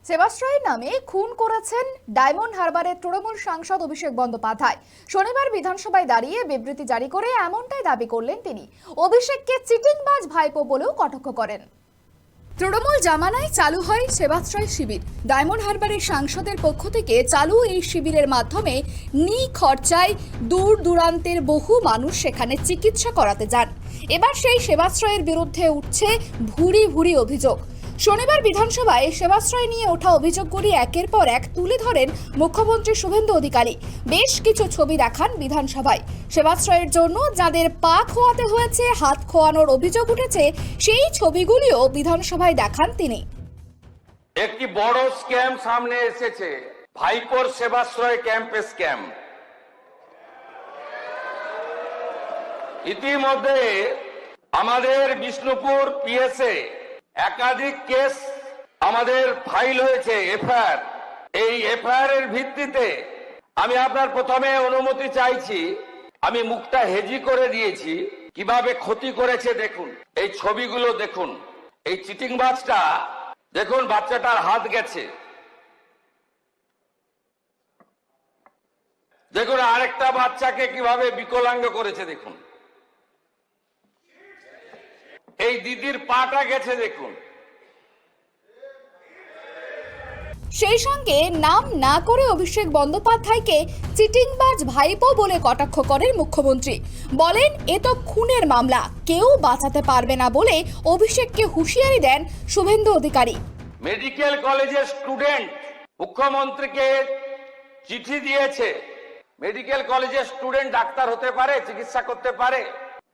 সেবাশ্রয়ের নামে খুন করেছেন ডায়মন্ড হারবারের তৃণমূল সাংসদ অভিষেক বন্দ্যোপাধ্যায়। শনিবার বিধানসভায় দাঁড়িয়ে বিবৃতি জারি করে এমনটাই দাবি করলেন তিনি। অভিষেককে চিটিংবাজ ভাইপো বলেও কটাক্ষ করেন। তৃণমূল জামানায় চালু হয় সেবাশ্রয় শিবির। ডায়মন্ড হারবারের সাংসদের পক্ষ থেকে চালু এই শিবিরের মাধ্যমে নিখরচায় দূর দূরান্তের বহু মানুষ সেখানে চিকিৎসা করাতে যান। এবার সেই সেবাশ্রয়ের বিরুদ্ধে উঠছে ভুরি ভুরি অভিযোগ। শনিবার বিধানসভায় সেবাশ্রয় নিয়ে ওঠা অভিযোগগুলি একের পর এক তুলে ধরেন মুখ্যমন্ত্রী শুভেন্দু অধিকারী। বেশ কিছু ছবি দেখান বিধানসভায়। সেবাশ্রয়ের জন্য যাদের পা খোয়াতে হয়েছে, হাত খোয়ানোর অভিযোগ উঠেছে, সেই ছবিগুলিও বিধানসভায় দেখান তিনি। একটি বড় স্ক্যাম সামনে এসেছে, ভাইপোর সেবাশ্রয় ক্যাম্পে স্ক্যাম। ইতিমধ্যে আমাদের বিষ্ণুপুর পিএসএ একাধিক কেস আমাদের ফাইল হয়েছে, এফআইআর। এই এফআইআর এর ভিত্তিতে আমি আপনার প্রথমে অনুমতি চাইছি, আমি মুখটা হেজি করে দিয়েছি, কিভাবে ক্ষতি করেছে দেখুন। এই ছবিগুলো দেখুন, এই চিটিংবাজটা দেখুন, বাচ্চাটার হাত গেছে, দেখুন আরেকটা বাচ্চাকে কিভাবে বিকলাঙ্গ করেছে দেখুন, এই দিদির পাটা গেছে দেখুন। সেই সঙ্গে নাম না করে অভিষেক বন্দ্যোপাধ্যায়কে চিটিংবাজ ভাইপো বলে কটাক্ষ করেন মুখ্যমন্ত্রী। বলেন, এ তো খুনের মামলা, কেউ বাঁচাতে পারবে না বলে অভিষেককে হুঁশিয়ারি দেন শুভেন্দু অধিকারী। মেডিকেল কলেজের স্টুডেন্ট মুখ্যমন্ত্রীকে চিঠি দিয়েছে। মেডিকেল কলেজের স্টুডেন্ট ডাক্তার হতে পারে, চিকিৎসা করতে পারে,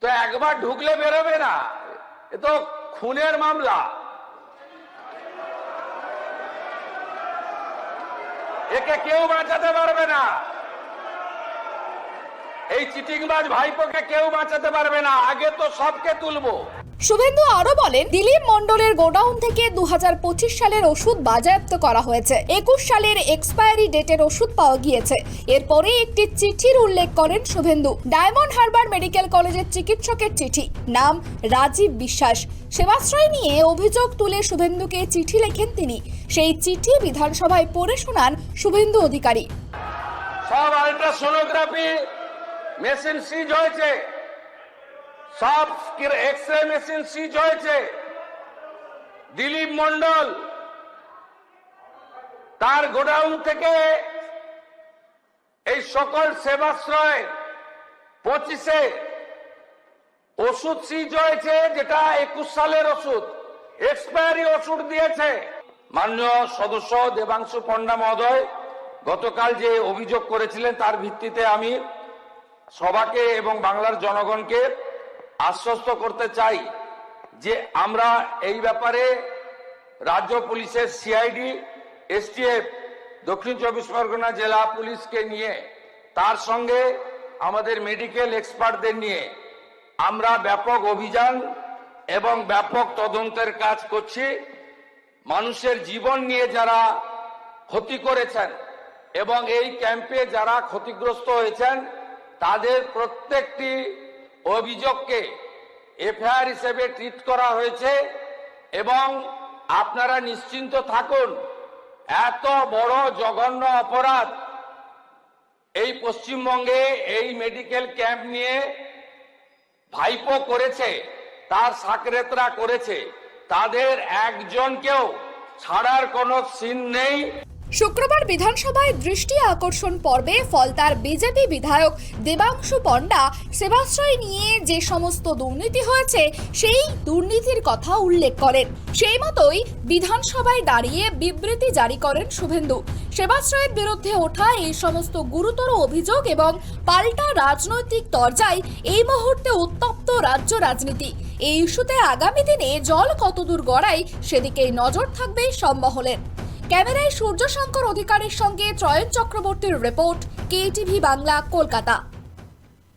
তো একবার ঢুকলে বেরোবে না। এ তো খুনের মামলা, একে কেউ বাঁচাতে পারবে না। এই চিটিংবাজ ভাইপোকে কেউ বাঁচাতে পারবে না। আগে তো সবকে তুলবো। শুভেন্দু আরো বলেন, দিলীপ মণ্ডলের গোডাউন থেকে 2025 সালের ওষুধ বাজেয়াপ্ত করা হয়েছে। 21 সালের এক্সপায়ারি ডেটের ওষুধ পাওয়া গিয়েছে। এরপরে একটি চিঠির উল্লেখ করেন শুভেন্দু। ডায়মন্ড হারবার মেডিকেল কলেজের চিকিৎসকের চিঠি, নাম রাজীব বিশ্বাস। সেবাশ্রয় নিয়ে অভিযোগ তুলে শুভেন্দুকে চিঠি লেখেন তিনি। সেই চিঠি বিধানসভায় পড়ে শোনান শুভেন্দু অধিকারী। সব আল্ট্রাসোনোগ্রাফি মেশিন সিজ হয়েছে, সব এক্সরে মেশিন সিজ হয়েছে। দিলীপ মণ্ডল তার গোডাউন থেকে এই সকল সেবাশ্রয় 25-এ ওষুধ সিজ হয়েছে, যেটা 21 সালের ওষুধ, এক্সপায়ারি ওষুধ দিয়েছে। মাননীয় সদস্য দেবাংশু পণ্ডা মহোদয় গতকাল যে অভিযোগ করেছিলেন, তার ভিত্তিতে আমি সবাকে এবং বাংলার জনগণকে আশ্বস্ত করতে চাই যে আমরা এই ব্যাপারে রাজ্য পুলিশের সিআইডি, এসটিএফ, দক্ষিণ চব্বিশ পরগনা জেলা পুলিশকে নিয়ে, তার সঙ্গে আমাদের মেডিকেল এক্সপার্টদের নিয়ে আমরা ব্যাপক অভিযান এবং ব্যাপক তদন্তের কাজ করছি। মানুষের জীবন নিয়ে যারা ক্ষতি করেছেন এবং এই ক্যাম্পে যারা ক্ষতিগ্রস্ত হয়েছেন, তাদের প্রত্যেকটি অভিযোগকে এফআইআর হিসেবে ট্রিট করা হয়েছে। এবং আপনারা নিশ্চিন্ত থাকুন, এত বড় জঘন্য অপরাধ এই পশ্চিমবঙ্গে এই মেডিকেল ক্যাম্প নিয়ে ভাইপো করেছে, তার সাকরেতরা করেছে, তাদের একজনকেও ছাড়ার কোনো সিন নেই। শুক্রবার বিধানসভায় দৃষ্টি আকর্ষণ পর্বে ফলতার বিজেপি বিধায়ক দেবাংশু পণ্ডা সেবাশ্রয় নিয়ে যে সমস্ত দুর্নীতি হয়েছে সেই দুর্নীতির কথা উল্লেখ করেন। সেই মতোই বিধানসভায় দাঁড়িয়ে বিবৃতি জারি করেন শুভেন্দু। সেবাশ্রয়ের বিরুদ্ধে ওঠা এই সমস্ত গুরুতর অভিযোগ এবং পাল্টা রাজনৈতিক তরজায় এই মুহূর্তে উত্তপ্ত রাজ্য রাজনীতি। এই ইস্যুতে আগামী দিনে জল কতদূর গড়ায় সেদিকেই নজর থাকবে সব মহলের। ক্যামেরায় সূর্য শঙ্কর অধিকারীর সঙ্গে ত্রয়ন চক্রবর্তীর রিপোর্ট, কেটিভি বাংলা, কলকাতা।